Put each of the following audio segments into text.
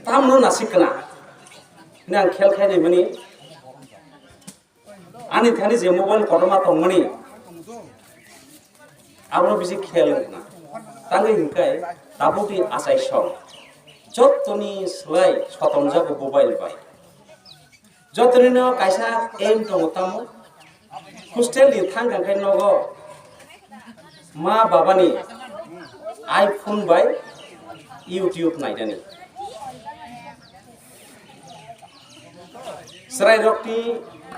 tamno nasikna nang khel khaini mani ani thani je mobile korma tongmani abro bisi khel na tangi hingkai tabuti asai song jotoni slai sotomja ko mobile bai jotoni no kaisa aim tongotamo hostel ni thangkan kai nogo ma babani iPhone bai YouTube naidani serai rokti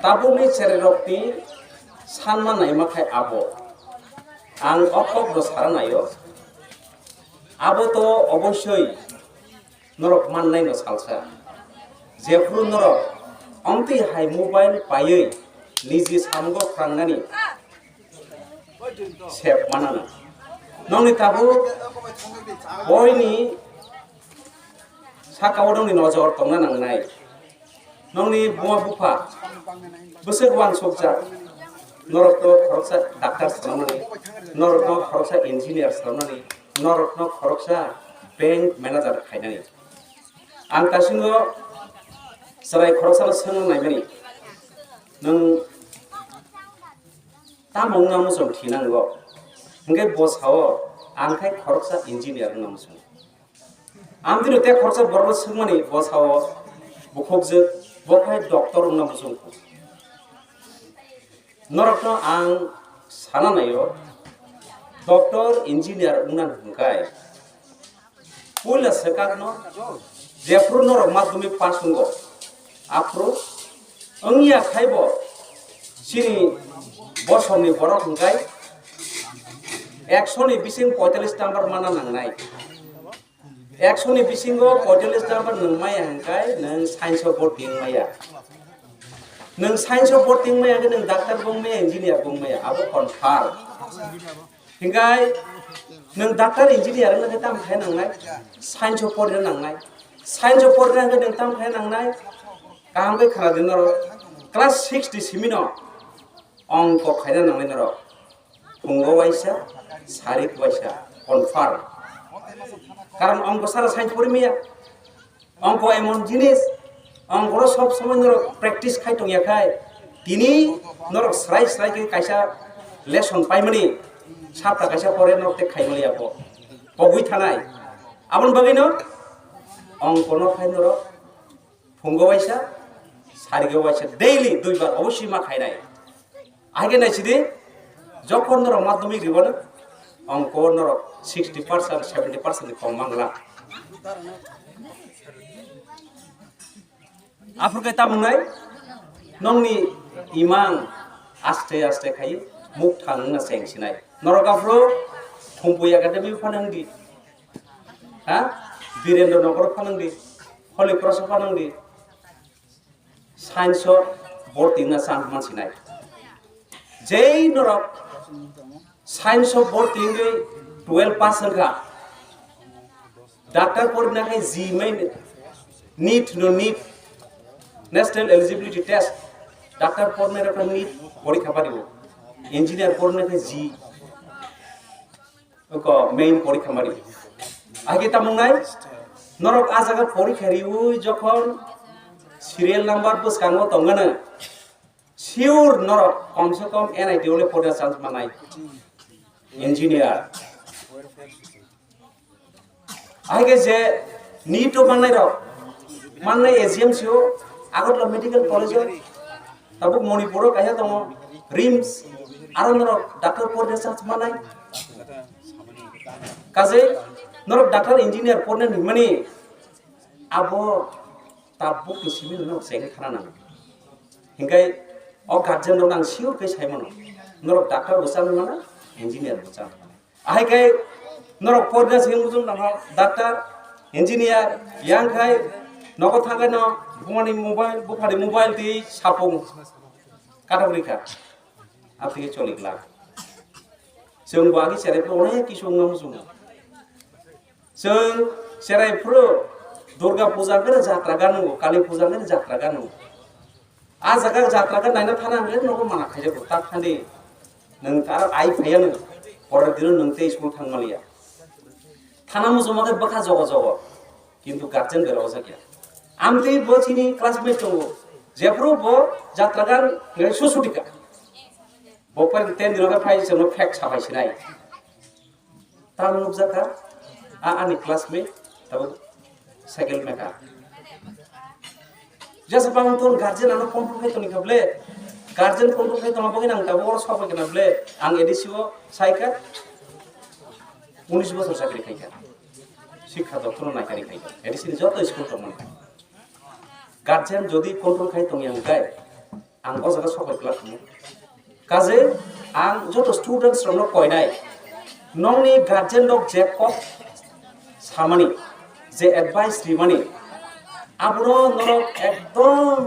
tabuni serai rokti sanma naimakai abo ang okok do saranayo abo to oboshoi norok mannai no salsa jefru norok amti hai mobile payei niji samgo prangani sep manana nongni tabu boyni sakao dongni nojor tongna nangnai nongni buma bufa busuk wang sokja norok to khoroksa doctor salmani norok no khoroksa engineer salmani norok no khoroksa bank manager khainani ang kasingo sarai khoroksa sung naibani nong tamong namu som thinango ngai bos hao angkai khoroksa engineer namu som amdino te khoroksa borbo sungmani bos hao bukhokje bokai doctor namu som norokno ang sananayo doctor engineer unan hungkai pula sekakno jefru norok madhyamik pass hungo afro angya khaibo sini bosoni borok hungkai 100 ni bising 45 number mana nangnai 100 ni bisingo 45 number nangmai hangkai nang science of boarding maya nang science of boarding maya ke nang doctor bong maya engineer bong maya abo confirm hinggai nang doctor engineer nang ke tam khai nangnai science of boarding nangnai science of boarding ke nang tam khai nangnai kaham ke khara dinor class 6 di simino angko khaina nangnai noro phungo waisa sarik waisa confirm karon angko sara science porimeya angko emon jinis angko sob somoy norok practice khai tongya khai tini norok srai srai ke kaisa lesson paimani sapta kaisa pore norok te khaimali abo bagwi thanai abon bagino angko no khai norok phungo waisa sarik waisa daily duibar oboshoi ma khainai আগে নাইছিদি যখন নর মাধ্যমিক রিবল অঙ্ক নর 60% 70% কম বাংলা আফ্রিকায় তামুনাই নংনি ইমাং আস্তে আস্তে খাই মুখ থাংনা সেংসিনাই নরগাফ্রো থম্পুই একাডেমি ফানাংদি হ্যাঁ Birendranagar ফানাংদি Holy Cross ফানাংদি science বর্তিনা San মানসিনাই jai norok science of boarding 12 pass ka doctor porna kai ji mai need no need national eligibility test doctor porna ra need porikha paribo engineer porna kai ji ko main porikha mari age tamungai norok ajaga porikha riu jokhon serial number bus kango tongana sure norok कम से कम NIT ओले पढ़ा chance मानाई engineer आगे जे नीटो मानाई रो मानाई AGM सियो आगत लो medical college तब मणिपुर कहे दङ RIMS आरो नरक डॉक्टर पढ़ा चांस मानाई काजे नरक डॉक्टर इंजीनियर पढ़ने निमनी आबो ताबु किसिमिल नो सेगे खाना ना हिंगाय और गार्जियन लोग सियोर के साइमनो नरक डॉक्टर बचानो माना इंजीनियर बचानो आहाय के नरक पढ़ना सिंग बुजुन ना डॉक्टर इंजीनियर yang khai नगो थांगे न बुमानि मोबाइल बुफारि मोबाइल दी सापं काटागरिखा आपके चलिगला जों बागि सेरायफ्रो अनेक किसुं नामजुं जों सेरायफ्रो दुर्गा पूजा के जात्रा गानु काली पूजा के जात्रा गानु आ जगह जात्रा का नायना थानांगले नगो माना खायजे गता खान्दि नों तार आइ फायानो पर दिन नोंते स्कुल थांमालिया थाना मुजमाके बखा जग जग किन्तु गार्जेन बेराव जागिया आमते बचिनि क्लासमेट दङ जेफ्रो ब जात्रागान सुसुटिका बपर 10 दिनका फाइ जोंनो फेक साबायसिनाय ताम नुजाका आनि क्लासमेट तब साइकेल मेका जैसे बांतोन गार्जेन आनो कन्ट्रोल खाय तनि खाबले गार्जेन कन्ट्रोल खाय तमा बगिन आं दाबो और साबाय गनाबले आं एडिसिओ साइका 19 বছর চাকরি খাইকা শিক্ষা দপ্তর নাইকারি খাইকা এডিসি যত স্কুল তমন গার্জেন যদি কন্ট্রোল খাই তমি আংকাই আং অজাগা সবাই ক্লাস কাজে आं যত স্টুডেন্টস রনো কয়নাই নংনি গার্জেন লক যে কক সামানি যে অ্যাডভাইস রিমানি আবরো নরক একদম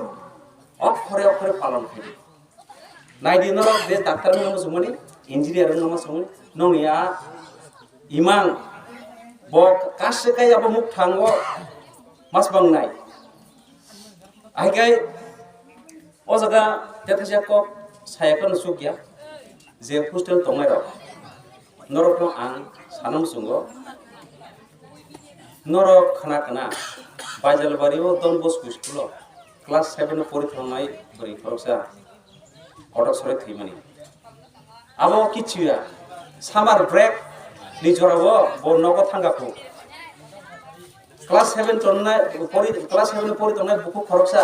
অক্ষরে অক্ষরে পালন করি নাইদি নরক যে ডাক্তার নাম সুমনি ইঞ্জিনিয়ার নাম সুমনি নংনিয়া ইমাং বক কাছে কাই আবো মুখ থাঙ্গো মাস বাংনাই আইগাই ও জায়গা তেতাসিয়া কক সায়াকন সুকিয়া যে হোস্টেল তংনাই রক নরক আং সানাম সুঙ্গো নরক খানা খানা বাইজালবাড়িও দন বসকু স্কুল ক্লাস 7 পড়ি থামাই পড়ি খরসা অটো সরে থইমানি আবো কিছিয়া সামার ব্রেক নিজরাবো বনগো থাঙ্গাকু ক্লাস 7 তন্নাই পড়ি ক্লাস 7 পড়ি তন্নাই বুকু খরসা